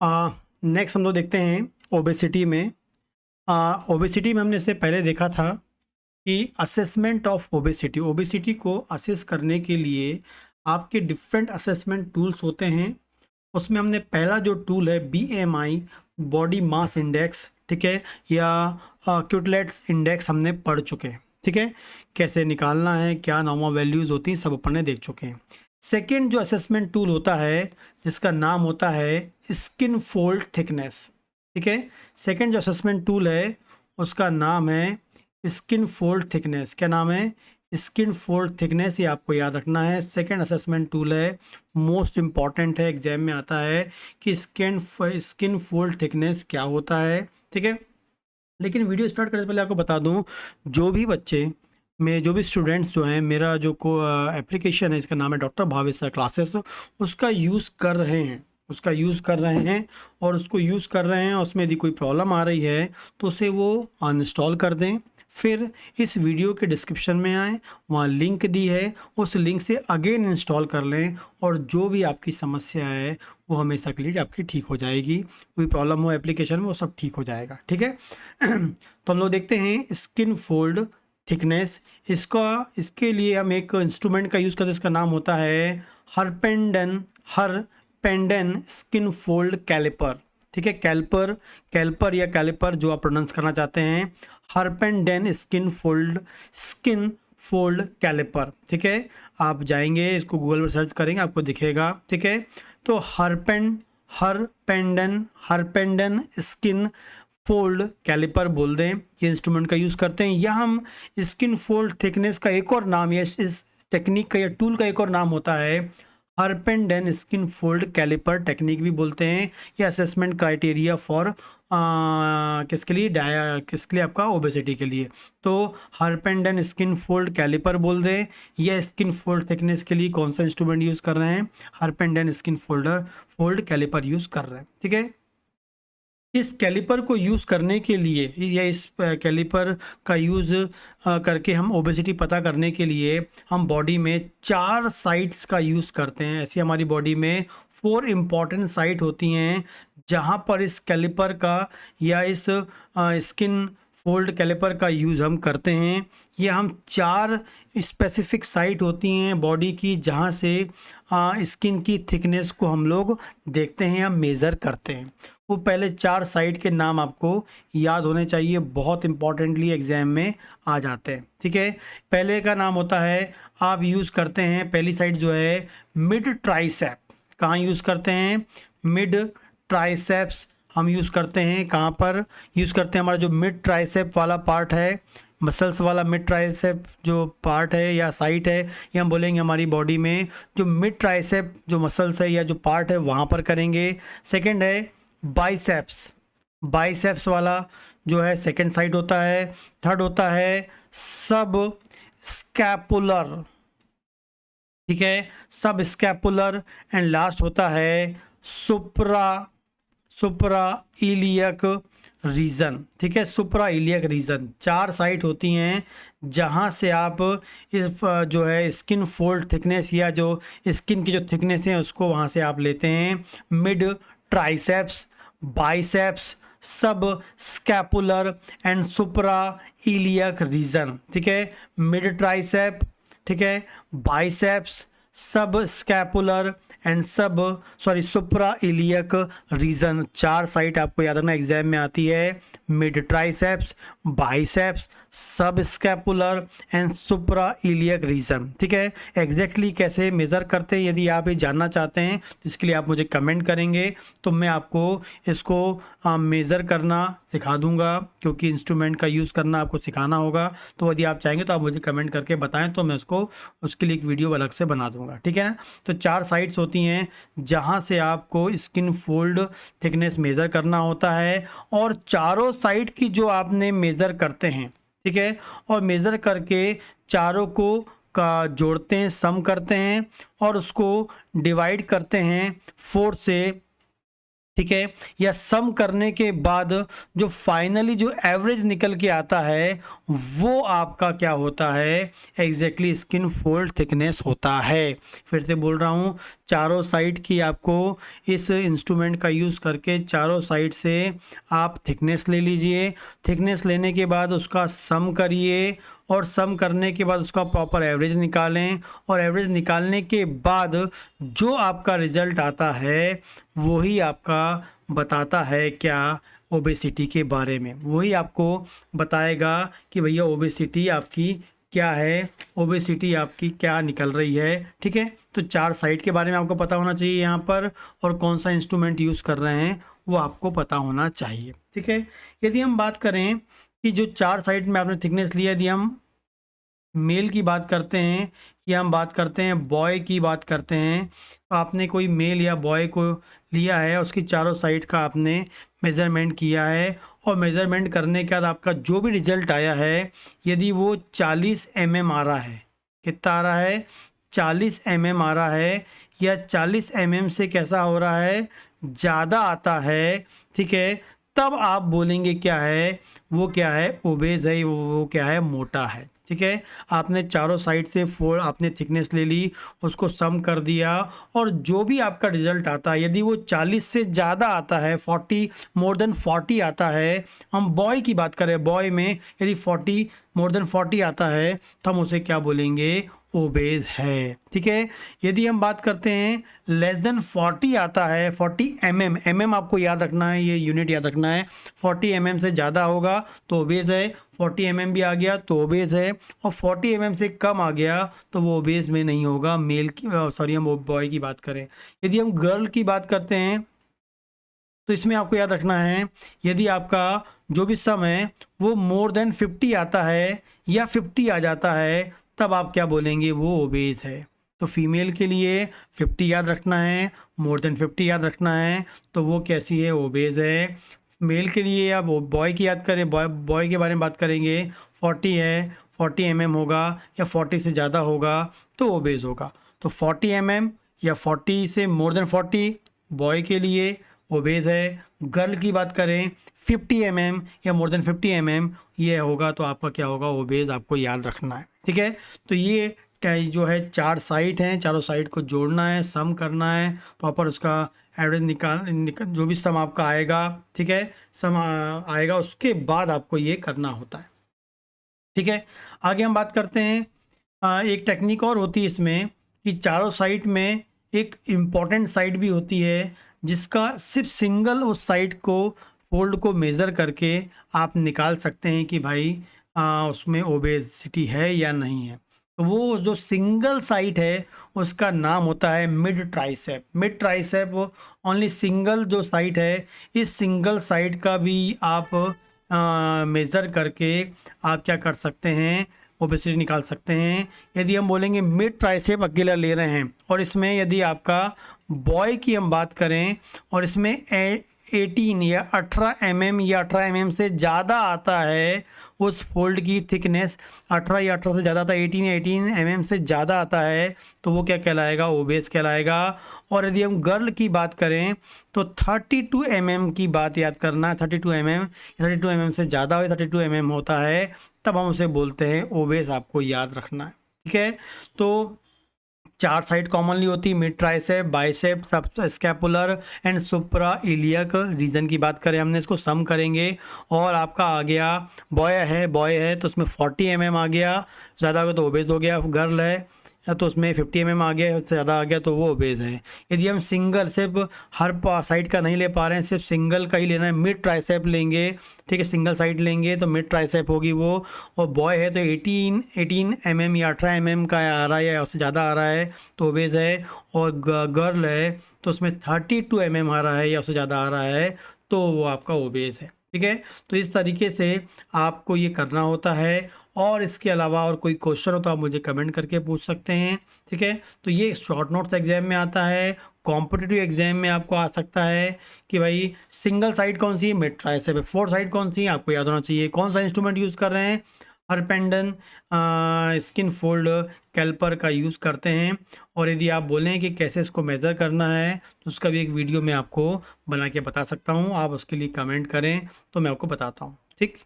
Next हम लोग देखते हैं ओबेसिटी में। ओबेसिटी में हमने इससे पहले देखा था कि असेसमेंट ऑफ ओबेसिटी, ओबेसिटी को असेस करने के लिए आपके डिफरेंट असेसमेंट टूल्स होते हैं। उसमें हमने पहला जो टूल है BMI, बॉडी मास इंडेक्स, ठीक है, या क्यूटलेट्स इंडेक्स हमने पढ़ चुके हैं। ठीक है, कैसे निकालना है, क्या नॉर्मल वैल्यूज़ होती हैं, सब अपन ने देख चुके हैं। सेकेंड जो असेसमेंट टूल होता है जिसका नाम होता है स्किन फोल्ड थिकनेस। ठीक है, सेकेंड जो असेसमेंट टूल है उसका नाम है स्किन फोल्ड थिकनेस। क्या नाम है? स्किन फोल्ड थिकनेस, ये आपको याद रखना है। सेकेंड असेसमेंट टूल है, मोस्ट इम्पॉर्टेंट है, एग्जाम में आता है कि स्किन फोल्ड थिकनेस क्या होता है। ठीक है, लेकिन वीडियो स्टार्ट करने से पहले आपको बता दूं, जो भी बच्चे में जो भी स्टूडेंट्स जो हैं, मेरा जो एप्लीकेशन है इसका नाम है डॉक्टर भावेश सर क्लासेस, उसका यूज़ कर रहे हैं, और उसको यूज़ कर रहे हैं, उसमें यदि कोई प्रॉब्लम आ रही है तो उसे वो अनइंस्टॉल कर दें। फिर इस वीडियो के डिस्क्रिप्शन में आए, वहाँ लिंक दी है, उस लिंक से अगेन इंस्टॉल कर लें, और जो भी आपकी समस्या है वो हमेशा के लिए आपकी ठीक हो जाएगी। कोई प्रॉब्लम हो एप्लीकेशन में वो सब ठीक हो जाएगा। ठीक है, तो हम लोग देखते हैं स्किन फोल्ड थिकनेस। इसके लिए हम एक इंस्ट्रूमेंट का यूज़ करते हैं, इसका नाम होता है हरपेंडन स्किन फोल्ड कैलिपर। ठीक है, कैल्पर या कैलिपर जो आप प्रोनाउंस करना चाहते हैं, हरपेंडन स्किन फोल्ड कैलिपर। ठीक है, आप जाएंगे, इसको गूगल पर सर्च करेंगे, आपको दिखेगा। ठीक है, तो हरपेंडन स्किन फोल्ड कैलिपर बोल दें, ये इंस्ट्रूमेंट का यूज़ करते हैं। या हम स्किन फोल्ड थिकनेस का एक और नाम, या इस टेक्निक का या टूल का एक और नाम होता है हरपेंडन स्किन फोल्ड कैलिपर टेक्निक भी बोलते हैं। या असेसमेंट क्राइटेरिया फॉर किसके लिए आपका ओबेसिटी के लिए। तो हरपेंडन स्किन फोल्ड कैलिपर बोल दें, या स्किन फोल्ड थिकनेस के लिए कौन सा इंस्ट्रूमेंट यूज़ कर रहे हैं, हरपेंडन स्किन फोल्ड कैलिपर यूज़ कर रहे हैं। ठीक है, इस कैलिपर को यूज़ करने के लिए, या इस कैलिपर का यूज़ करके हम ओबेसिटी पता करने के लिए हम बॉडी में 4 साइट्स का यूज़ करते हैं। ऐसी हमारी बॉडी में 4 इम्पॉर्टेंट साइट होती हैं जहाँ पर इस कैलिपर का या इस स्किन फोल्ड कैलिपर का यूज़ हम करते हैं। ये हम 4 स्पेसिफिक साइट होती हैं बॉडी की जहाँ से स्किन की थिकनेस को हम लोग देखते हैं या मेज़र करते हैं। वो पहले 4 साइट के नाम आपको याद होने चाहिए, बहुत इंपॉर्टेंटली एग्जाम में आ जाते हैं। ठीक है, पहले का नाम होता है, आप यूज़ करते हैं, पहली साइट जो है मिड ट्राइसेप। कहाँ यूज़ करते हैं? मिड ट्राइसेप्स हम यूज़ करते हैं। कहाँ पर यूज़ करते हैं? हमारा जो मिड ट्राइसेप वाला पार्ट है, मसल्स वाला मिड ट्राइसेप जो पार्ट है या साइट है, ये हम बोलेंगे हमारी बॉडी में जो मिड ट्राइसेप जो मसल्स है या जो पार्ट है वहाँ पर करेंगे। सेकेंड है बाइसेप्स वाला जो है सेकेंड साइड होता है। थर्ड होता है सब स्कैपुलर। ठीक है, सब स्कैपुलर। एंड लास्ट होता है सुप्रा इलियक रीजन। ठीक है, सुप्रा इलियक रीजन। 4 साइट होती हैं जहां से आप इस जो है स्किन फोल्ड थिकनेस या जो स्किन की जो थिकनेस है उसको वहां से आप लेते हैं। मिड ट्राइसेप्स, बाइसेप्स, सब scapular and supra iliac region. ठीक है, मिड ट्राइसेप, ठीक है, बाइसेप्स, सब scapular and supra iliac region. 4 site आपको याद रखना एग्जाम में आती है, मिड ट्राइसेप्स, बाइसेप्स, सब scapular and supra iliac region. ठीक है, एग्जैक्टली कैसे मेज़र करते हैं यदि आप ये जानना चाहते हैं तो इसके लिए आप मुझे कमेंट करेंगे, तो मैं आपको इसको मेज़र करना सिखा दूंगा, क्योंकि इंस्ट्रूमेंट का यूज़ करना आपको सिखाना होगा। तो यदि आप चाहेंगे तो आप मुझे कमेंट करके बताएं, तो मैं उसके लिए एक वीडियो अलग से बना दूंगा। ठीक है ना, तो 4 साइट्स होती हैं जहां से आपको स्किन फोल्ड थिकनेस मेज़र करना होता है, और चारों साइट की जो आपने मेज़र करते हैं, ठीक है, और मेज़र करके चारों को का जोड़ते हैं, सम करते हैं, और उसको डिवाइड करते हैं 4 से। ठीक है, या सम करने के बाद जो फाइनली जो एवरेज निकल के आता है वो आपका क्या होता है, एग्जैक्टली स्किन फोल्ड थिकनेस होता है। फिर से बोल रहा हूँ, चारों साइड की आपको इस इंस्ट्रूमेंट का यूज़ करके चारों साइड से आप थिकनेस ले लीजिए। थिकनेस लेने के बाद उसका सम करिए और सम करने के बाद उसका प्रॉपर एवरेज निकालें, और एवरेज निकालने के बाद जो आपका रिज़ल्ट आता है वही आपका बताता है क्या, ओबेसिटी के बारे में। वही आपको बताएगा कि भैया ओबेसिटी आपकी क्या है, ओबेसिटी आपकी क्या निकल रही है। ठीक है, तो 4 साइड के बारे में आपको पता होना चाहिए यहाँ पर, और कौन सा इंस्ट्रूमेंट यूज़ कर रहे हैं वो आपको पता होना चाहिए। ठीक है, यदि हम बात करें कि जो 4 साइड में आपने थिकनेस लिया, यदि हम मेल की बात करते हैं या हम बात करते हैं बॉय की बात करते हैं, तो आपने कोई मेल या बॉय को लिया है, उसकी चारों साइड का आपने मेज़रमेंट किया है, और मेज़रमेंट करने के बाद आपका जो भी रिज़ल्ट आया है, यदि वो 40 mm आ रहा है, कितना आ रहा है, 40 mm आ रहा है, या 40 mm से कैसा हो रहा है, ज़्यादा आता है, ठीक है, तब आप बोलेंगे क्या है, वो क्या है, ओबेज है, वो क्या है, मोटा है। ठीक है, आपने चारों साइड से आपने थिकनेस ले ली, उसको सम कर दिया, और जो भी आपका रिजल्ट आता है, यदि वो 40 से ज़्यादा आता है, 40 मोर देन 40 आता है, हम बॉय की बात करें, बॉय में यदि 40 मोर देन 40 आता है तो हम उसे क्या बोलेंगे, ओबेज है। ठीक है, यदि हम बात करते हैं लेस देन 40 आता है, 40 mm आपको याद रखना है, ये यूनिट याद रखना है, 40 mm से ज़्यादा होगा तो ओबेज है, 40 mm भी आ गया तो ओबेज है, और 40 mm से कम आ गया तो वो ओबेज में नहीं होगा। मेल की सॉरी, हम बॉय की बात करें। यदि हम गर्ल की बात करते हैं तो इसमें आपको याद रखना है, यदि आपका जो भी सम है वो मोर देन 50 आता है या 50 आ जाता है, तब आप क्या बोलेंगे, वो ओबेज है। तो फीमेल के लिए 50 याद रखना है, मोर देन 50 याद रखना है, तो वो कैसी है, ओबेज है। मेल के लिए आप बॉय की याद करें, बॉय के बारे में बात करेंगे, 40 है, 40 mm होगा या 40 से ज़्यादा होगा तो ओबेज होगा। तो 40 mm या 40 से मोर देन 40 बॉय के लिए ओबेज है। गर्ल की बात करें 50 mm या मोर देन 50 mm ये होगा तो आपका क्या होगा, ओबेज, आपको याद रखना है। ठीक है, तो ये जो है 4 साइड हैं, चारों साइड को जोड़ना है, सम करना है, प्रॉपर उसका एवरेज निकाल जो भी सम आपका आएगा, ठीक है, सम आएगा, उसके बाद आपको ये करना होता है। ठीक है, आगे हम बात करते हैं, एक टेक्निक और होती है इसमें कि चारों साइड में एक इम्पॉर्टेंट साइड भी होती है जिसका सिर्फ सिंगल उस साइड को फोल्ड को मेज़र करके आप निकाल सकते हैं कि भाई उसमें ओबेसिटी है या नहीं है। तो वो जो सिंगल साइड है उसका नाम होता है mid tricep. Mid tricep only single जो साइड है, इस सिंगल साइड का भी आप मेज़र करके आप क्या कर सकते हैं, ओबेसिटी निकाल सकते हैं। यदि हम बोलेंगे मिड ट्राइसेप अकेला ले रहे हैं और इसमें यदि आपका बॉय की हम बात करें और इसमें 18 या 18 mm या 18 mm से ज़्यादा आता है, उस फोल्ड की थिकनेस 18 या 18 से ज़्यादा आता है, 18 या 18 mm से ज़्यादा आता है, तो वो क्या कहलाएगा, ओबेस कहलाएगा। और यदि हम गर्ल की बात करें तो 32 mm की बात याद करना है, 32 mm, 32 mm से ज़्यादा हो, 32 mm होता है, तब हम उसे बोलते हैं ओबेस, आपको याद रखना है। ठीक है, तो 4 साइड कॉमनली होती है, मिड ट्राइसेप, बाइसेप, सब scapular and supra iliac region की बात करें, हमने इसको सम करेंगे और आपका आ गया, बॉय है तो उसमें 40 mm आ गया, ज़्यादा हो गया तो ओबेज हो गया। गर्ल है तो उसमें 50 mm आ गया, उससे ज़्यादा आ गया तो वो ओबेज है। यदि हम सिंगल सिर्फ हर साइड का नहीं ले पा रहे हैं, सिर्फ सिंगल का ही लेना है, मिड ट्राइसेप लेंगे, ठीक है, सिंगल साइड लेंगे तो मिड ट्राइसेप होगी वो। और बॉय है तो 18 mm या 18 mm का आ रहा है या उससे ज़्यादा आ रहा है तो ओबेज है। और गर्ल है तो उसमें 32 mm आ रहा है या उससे ज़्यादा आ रहा है तो वो आपका ओबेज है। ठीक है, तो इस तरीके से आपको ये करना होता है। और इसके अलावा और कोई क्वेश्चन हो तो आप मुझे कमेंट करके पूछ सकते हैं। ठीक है, तो ये शॉर्ट नोट्स एग्जाम में आता है, कॉम्पिटिटिव एग्जाम में आपको आ सकता है कि भाई सिंगल साइड कौन सी है, मिड ट्राइसेप है, 4 साइड कौन सी है, आपको याद होना चाहिए। कौन सा इंस्ट्रूमेंट यूज़ कर रहे हैं, हरपेंडन स्किन फोल्ड कैल्पर का यूज़ करते हैं। और यदि आप बोलें कि कैसे इसको मेज़र करना है तो उसका भी एक वीडियो मैं आपको बना के बता सकता हूँ, आप उसके लिए कमेंट करें तो मैं आपको बताता हूँ, ठीक।